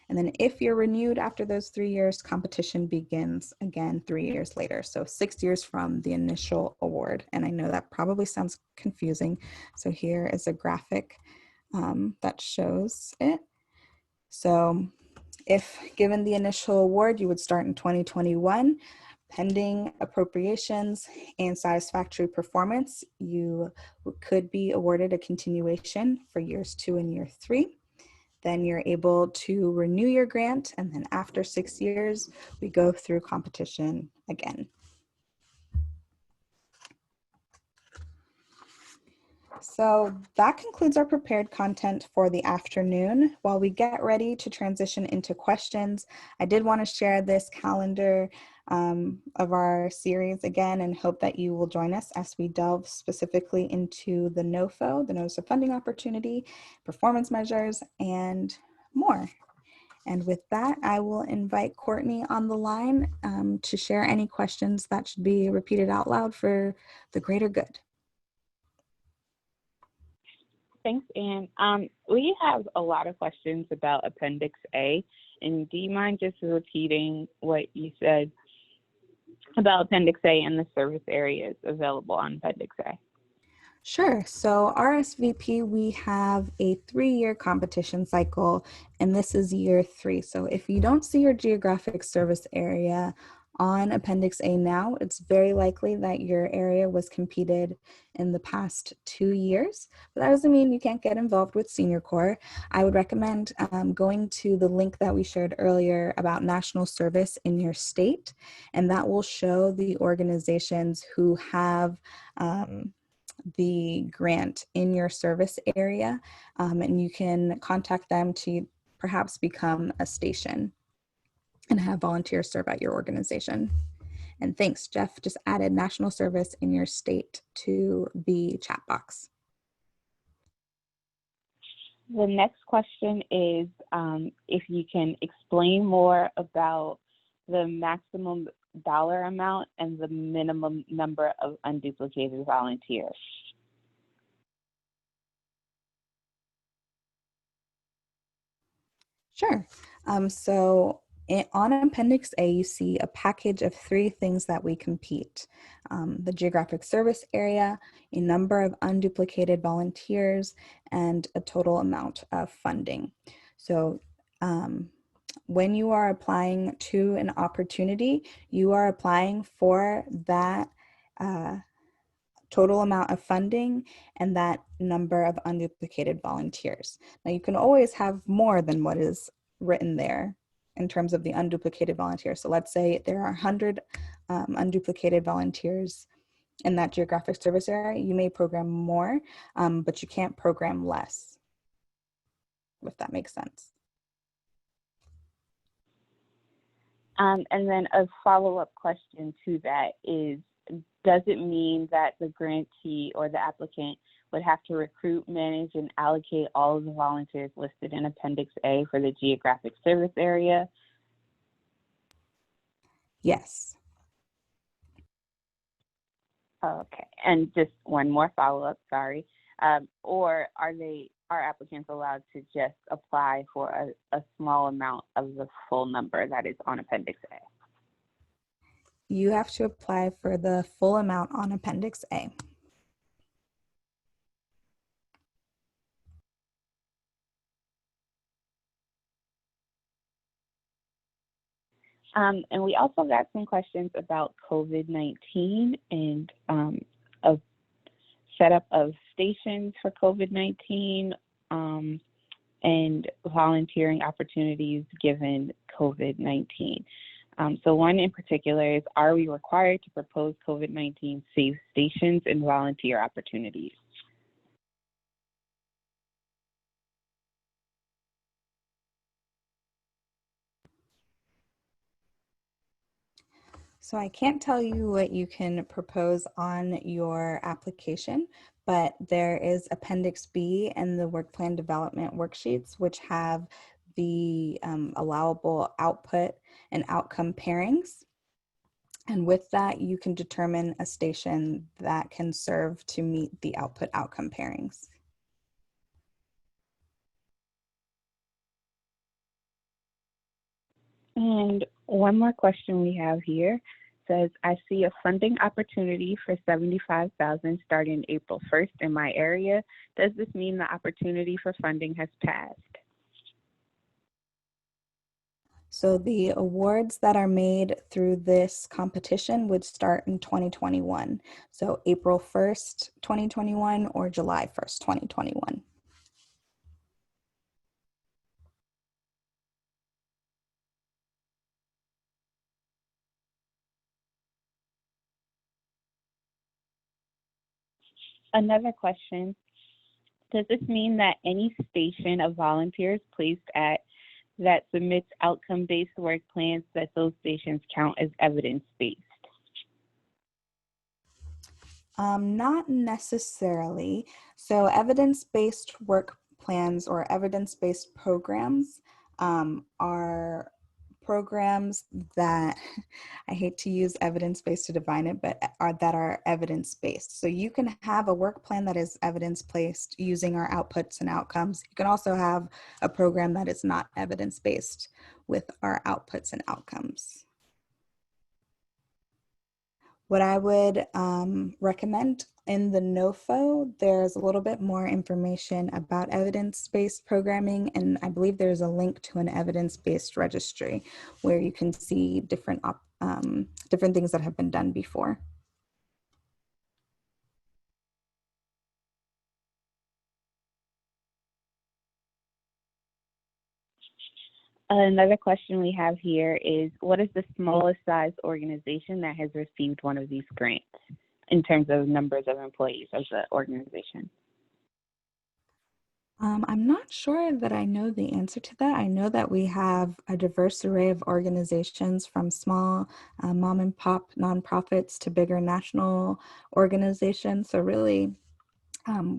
And then if you're renewed after those 3 years, competition begins again 3 years later. So 6 years from the initial award. And I know that probably sounds confusing. So here is a graphic that shows it. So if given the initial award, you would start in 2021. Pending appropriations and satisfactory performance, you could be awarded a continuation for years 2 and year 3. Then you're able to renew your grant, and then after 6 years, we go through competition again. So that concludes our prepared content for the afternoon. While we get ready to transition into questions, I did want to share this calendar of our series again and hope that you will join us as we delve specifically into the NOFO, the Notice of Funding Opportunity, performance measures, and more. And with that, I will invite Courtney on the line to share any questions that should be repeated out loud for the greater good. Thanks, Anne. We have a lot of questions about Appendix A, and do you mind just repeating what you said about Appendix A and the service areas available on Appendix A? Sure. So RSVP, we have a 3-year competition cycle, and this is year 3. So if you don't see your geographic service area on Appendix A now, it's very likely that your area was competed in the past 2 years. But that doesn't mean you can't get involved with Senior Corps. I would recommend going to the link that we shared earlier about national service in your state, and that will show the organizations who have the grant in your service area, and you can contact them to perhaps become a station and have volunteers serve at your organization. And thanks, Jeff just added national service in your state to the chat box. The next question is if you can explain more about the maximum dollar amount and the minimum number of unduplicated volunteers. Sure. On Appendix A, you see a package of 3 things that we compete. The geographic service area, a number of unduplicated volunteers, and a total amount of funding. So when you are applying to an opportunity, you are applying for that total amount of funding and that number of unduplicated volunteers. Now, you can always have more than what is written there in terms of the unduplicated volunteers. So let's say there are 100 unduplicated volunteers in that geographic service area. You may program more, but you can't program less, if that makes sense. And then a follow-up question to that is, does it mean that the grantee or the applicant would have to recruit, manage, and allocate all of the volunteers listed in Appendix A for the geographic service area? Yes. Okay, and just one more follow-up, sorry. Or are applicants allowed to just apply for a small amount of the full number that is on Appendix A? You have to apply for the full amount on Appendix A. And we also got some questions about COVID-19 and a setup of stations for COVID-19 and volunteering opportunities given COVID-19. So one in particular is, are we required to propose COVID-19 safe stations and volunteer opportunities? So I can't tell you what you can propose on your application, but there is Appendix B and the work plan development worksheets, which have the allowable output and outcome pairings. And with that, you can determine a station that can serve to meet the output outcome pairings. And one more question we have here says, I see a funding opportunity for $75,000 starting April 1st in my area. Does this mean the opportunity for funding has passed? So the awards that are made through this competition would start in 2021. So April 1st, 2021 or July 1st, 2021. Another question, does this mean that any station of volunteers placed at that submits outcome-based work plans, that those stations count as evidence-based? Not necessarily. So evidence-based work plans or evidence-based programs are programs that, I hate to use evidence-based to define it, but that are evidence-based. So you can have a work plan that is evidence-based using our outputs and outcomes. You can also have a program that is not evidence-based with our outputs and outcomes. What I would recommend in the NOFO, there's a little bit more information about evidence-based programming, and I believe there's a link to an evidence-based registry where you can see different things that have been done before. Another question we have here is, what is the smallest size organization that has received one of these grants in terms of numbers of employees of the organization? I'm not sure that I know the answer to that. I know that we have a diverse array of organizations, from small mom and pop nonprofits to bigger national organizations. So really,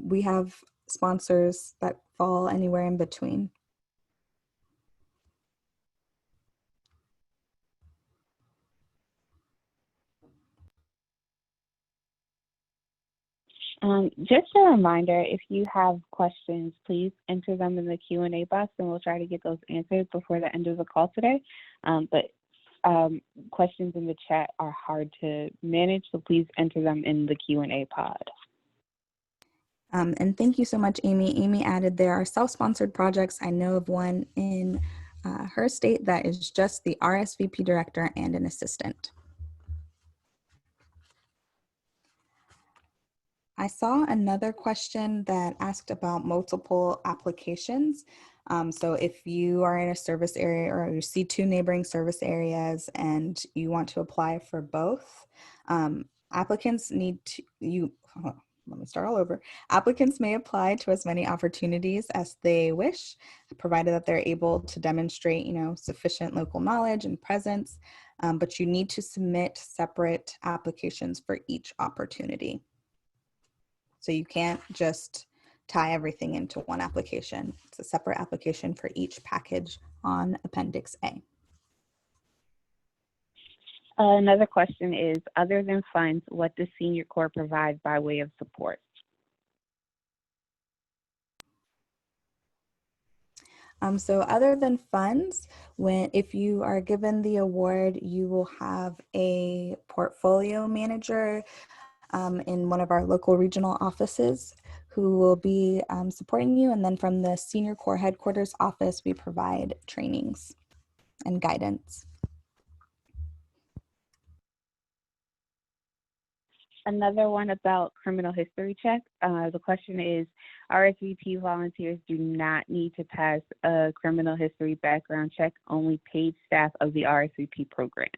we have sponsors that fall anywhere in between. Just a reminder, if you have questions, please enter them in the Q&A box and we'll try to get those answered before the end of the call today. But questions in the chat are hard to manage, so please enter them in the Q&A pod. And thank you so much, Amy. Amy added there are self-sponsored projects. I know of one in her state that is just the RSVP director and an assistant. I saw another question that asked about multiple applications. So if you are in a service area or you see two neighboring service areas and you want to apply for both, applicants need to, let me start all over. Applicants may apply to as many opportunities as they wish, provided that they're able to demonstrate, sufficient local knowledge and presence, but you need to submit separate applications for each opportunity. So you can't just tie everything into one application. It's a separate application for each package on Appendix A. Another question is, other than funds, what does Senior Corps provide by way of support? So other than funds, if you are given the award, you will have a portfolio manager in one of our local regional offices who will be supporting you. And then from the Senior Corps Headquarters office, we provide trainings and guidance. Another one about criminal history check. The question is, RSVP volunteers do not need to pass a criminal history background check, only paid staff of the RSVP program.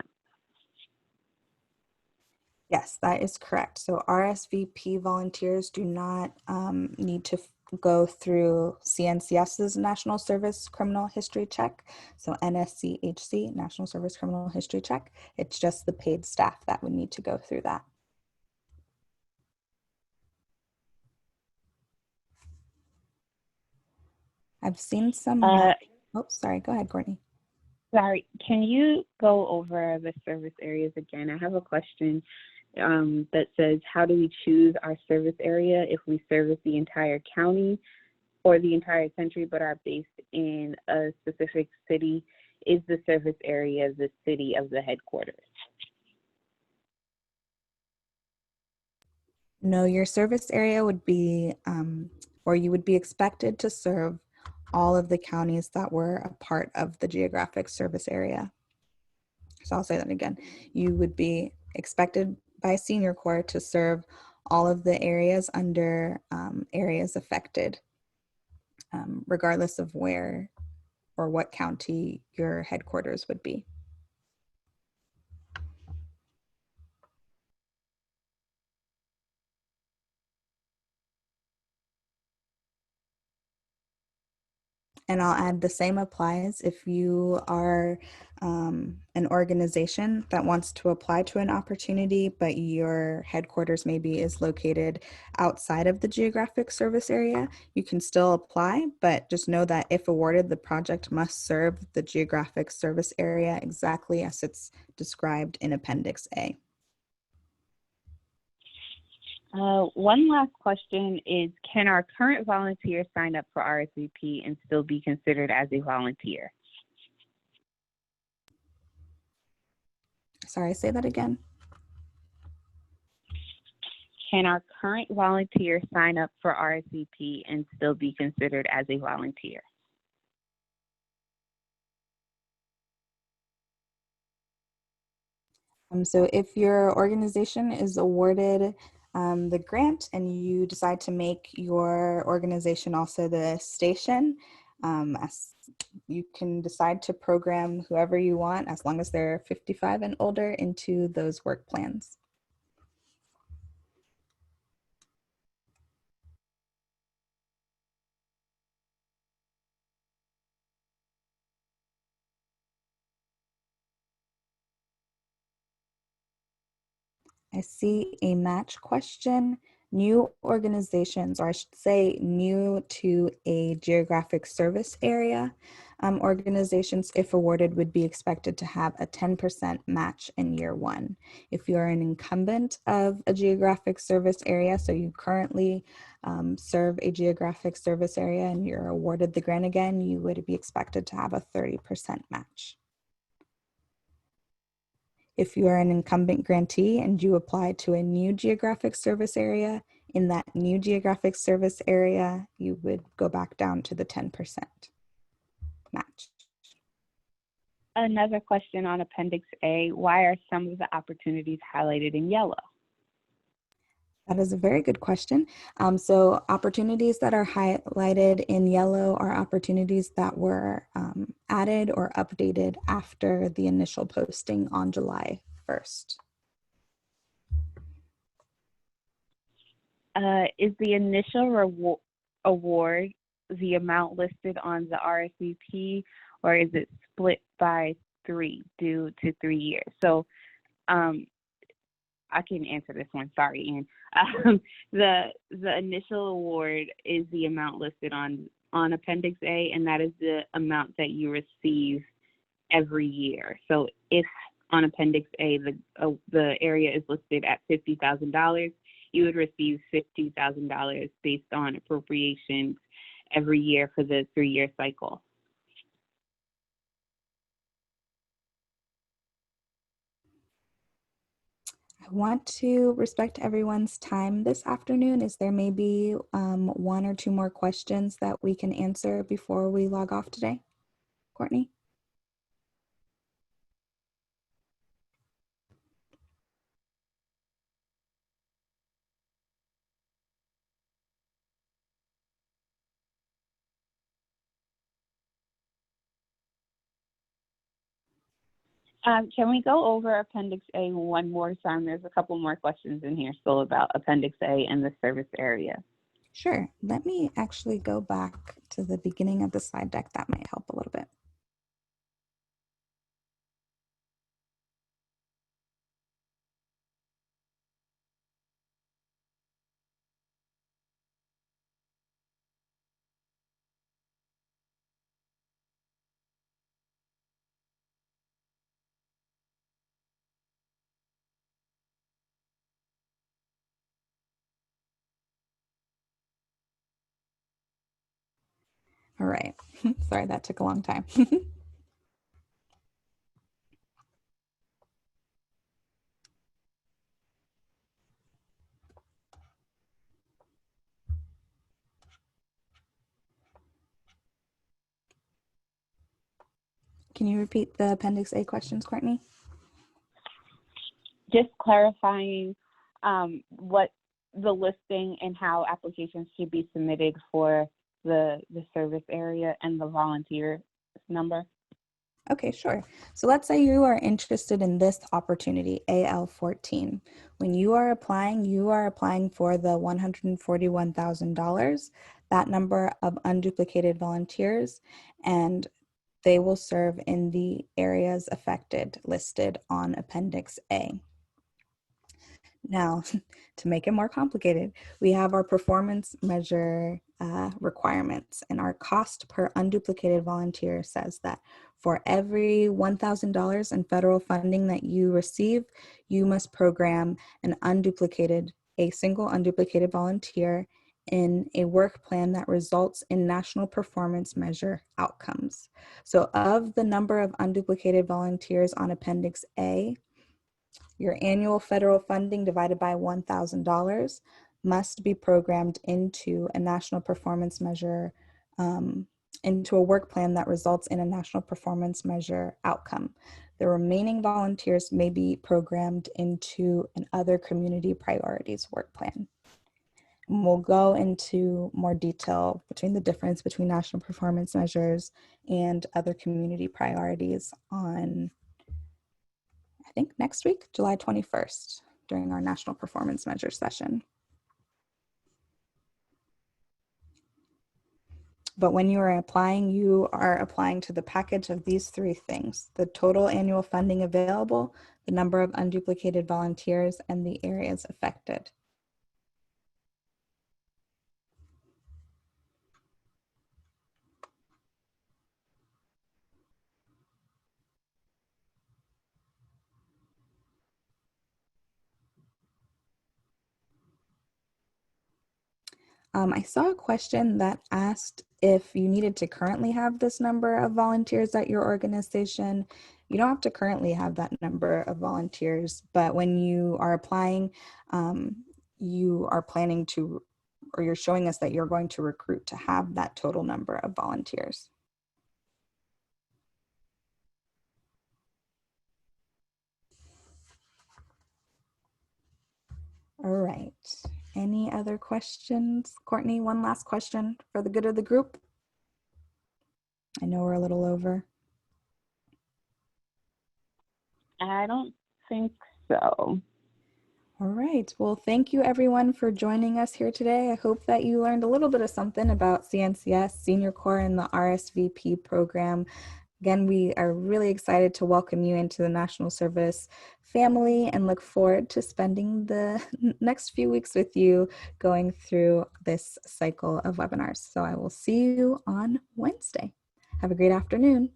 Yes, that is correct. So RSVP volunteers do not need to go through CNCS's National Service Criminal History Check. So NSCHC, National Service Criminal History Check. It's just the paid staff that would need to go through that. I've seen some. Oh, sorry. Go ahead, Courtney. Sorry, can you go over the service areas again? I have a question that says, how do we choose our service area if we service the entire county or the entire country but are based in a specific city? Is the service area the city of the headquarters? No, your service area would be, or you would be expected to serve all of the counties that were a part of the geographic service area. So I'll say that again. You would be expected by Senior Corps to serve all of the areas under areas affected, regardless of where or what county your headquarters would be. And I'll add the same applies if you are an organization that wants to apply to an opportunity, but your headquarters maybe is located outside of the geographic service area. You can still apply, but just know that if awarded, the project must serve the geographic service area exactly as it's described in Appendix A. One last question is, can our current volunteers sign up for RSVP and still be considered as a volunteer? Sorry, say that again. Can our current volunteer sign up for RSVP and still be considered as a volunteer? So if your organization is awarded the grant and you decide to make your organization also the station, you can decide to program whoever you want as long as they're 55 and older into those work plans. I see a match question New organizations, or I should say new to a geographic service area, organizations, if awarded, would be expected to have a 10% match in year one. If you're an incumbent of a geographic service area, so you currently serve a geographic service area and you're awarded the grant again, you would be expected to have a 30% match. If you are an incumbent grantee and you apply to a new geographic service area, in that new geographic service area, you would go back down to the 10% match. Another question on Appendix A, why are some of the opportunities highlighted in yellow? That is a very good question. So opportunities that are highlighted in yellow are opportunities that were added or updated after the initial posting on July 1st. Is the initial award the amount listed on the RSVP, or is it split by 3 due to 3 years? So I can answer this one, sorry, Ann. The initial award is the amount listed on Appendix A, and that is the amount that you receive every year. So if on Appendix A, the area is listed at $50,000, you would receive $50,000 based on appropriations every year for the 3-year cycle. I want to respect everyone's time this afternoon. Is there maybe 1 or 2 more questions that we can answer before we log off today? Courtney? Can we go over Appendix A one more time? There's a couple more questions in here still about Appendix A and the service area. Sure. Let me actually go back to the beginning of the slide deck. That might help a little bit. All right. Sorry, that took a long time. Can you repeat the Appendix A questions, Courtney? Just clarifying what the listing and how applications should be submitted for the service area and the volunteer number. Okay, sure. So let's say you are interested in this opportunity, AL14. When you are applying for the $141,000, that number of unduplicated volunteers, and they will serve in the areas affected listed on Appendix A. Now, to make it more complicated, we have our performance measure requirements, and our cost per unduplicated volunteer says that for every $1,000 in federal funding that you receive, you must program a single unduplicated volunteer in a work plan that results in national performance measure outcomes. So of the number of unduplicated volunteers on Appendix A, your annual federal funding divided by $1,000 must be programmed into a national performance measure, into a work plan that results in a national performance measure outcome. The remaining volunteers may be programmed into an other community priorities work plan. And we'll go into more detail between the difference between national performance measures and other community priorities on, I think, next week, July 21st, during our National Performance Measure session. But when you are applying to the package of these 3 things: the total annual funding available, the number of unduplicated volunteers, and the areas affected. I saw a question that asked if you needed to currently have this number of volunteers at your organization. You don't have to currently have that number of volunteers, but when you are applying, you are planning to, or you're showing us that you're going to recruit to have that total number of volunteers. All right. Any other questions? Courtney, one last question for the good of the group. I know we're a little over. I don't think so. All right. Well, thank you everyone for joining us here today. I hope that you learned a little bit of something about CNCS, Senior Corps, and the RSVP program. Again, we are really excited to welcome you into the National Service family and look forward to spending the next few weeks with you going through this cycle of webinars. So I will see you on Wednesday. Have a great afternoon.